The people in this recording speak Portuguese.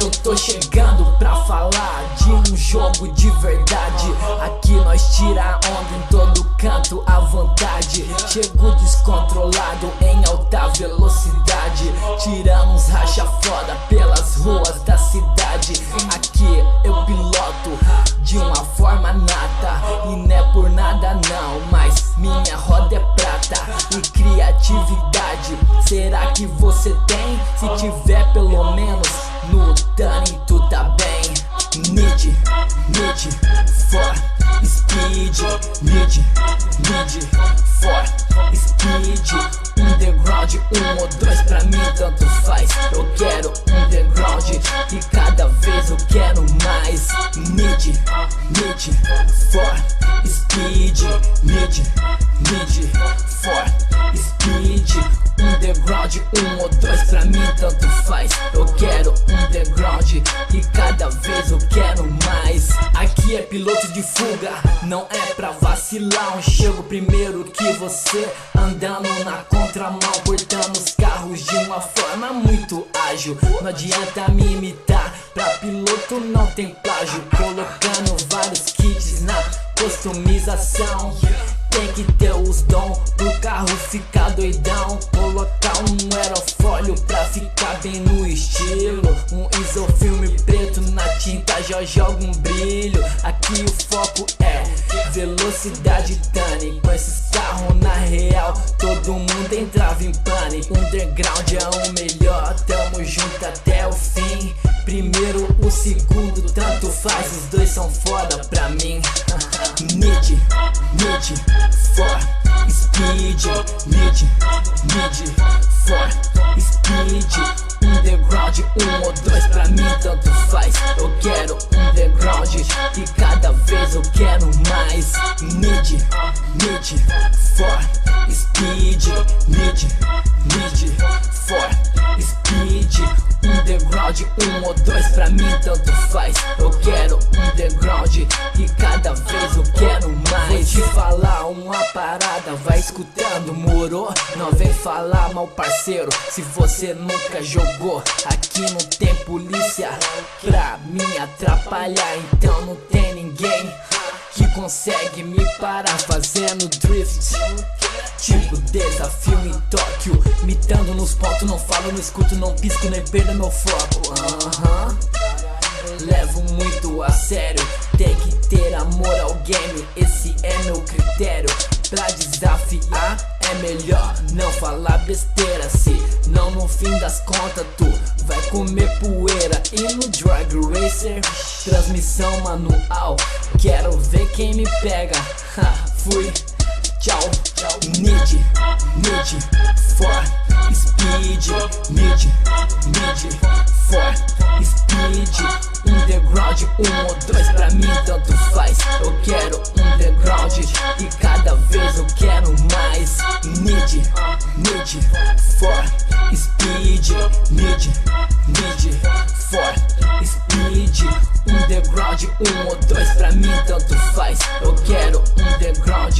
eu tô chegando pra falar de um jogo de verdade. Aqui nós tira onda em todo canto à vontade. Chego descontrolado em alta velocidade, tiramos racha foda pelas ruas da cidade. Aqui eu piloto de uma forma nata, e não é por nada não, mas minha roda é prata. E criatividade, será que você tem? Se tiver pelo menos no Tani tu tá bem. Need for speed, need for speed. Underground 1 ou 2 pra mim tanto faz. Eu quero underground e cada vez eu quero mais. Need for speed, need for speed. Underground 1 ou 2 pra mim tanto faz. Eu quero underground e cada vez eu quero mais. Aqui é piloto de fuga, não é pra vacilar. Eu chego primeiro que você, andando na contramão, cortando os carros de uma forma muito ágil. Não adianta me imitar, pra piloto não tem plágio. Colocando vários kits na customização, tem que ter os dons pro carro ficar doidão. Colocar um aerofólio pra ficar bem no estilo. Um isofilme preto na tinta já joga um brilho. Aqui o foco é velocidade Tani. Com esses carros na real todo mundo entrava em pânico. Underground é o melhor, tamo junto até o fim. Primeiro ou segundo, tanto faz, os dois são foda pra mim. Need for speed, need for speed. Underground 1 ou 2 pra mim tanto faz. Eu quero underground e cada vez eu quero mais. Need for speed, need for speed. Underground 1 ou 2 pra mim tanto faz. Eu quero underground e cada vez eu quero mais. Vou te falar uma parada, vai escutando, moro? Não vem falar mal parceiro se você nunca jogou. Aqui não tem polícia pra me atrapalhar, então não tem ninguém que consegue me parar fazendo drift. Tipo desafio em Tóquio, mitando nos pontos, não falo, não escuto, não pisco, nem perdo meu foco. Levo muito a sério, tem que ter amor ao game, esse é meu critério. Pra desafiar é melhor não falar besteira, se não no fim das contas tu vai comer poeira. E no Drag Racer, transmissão manual, quero ver quem me pega. Fui, tchau. Need for speed, need for speed. Underground 1 ou 2 pra mim tanto faz. Eu quero underground e cada vez eu quero mais. Need for speed, need for speed. Underground 1 ou 2 pra mim tanto faz. Eu quero underground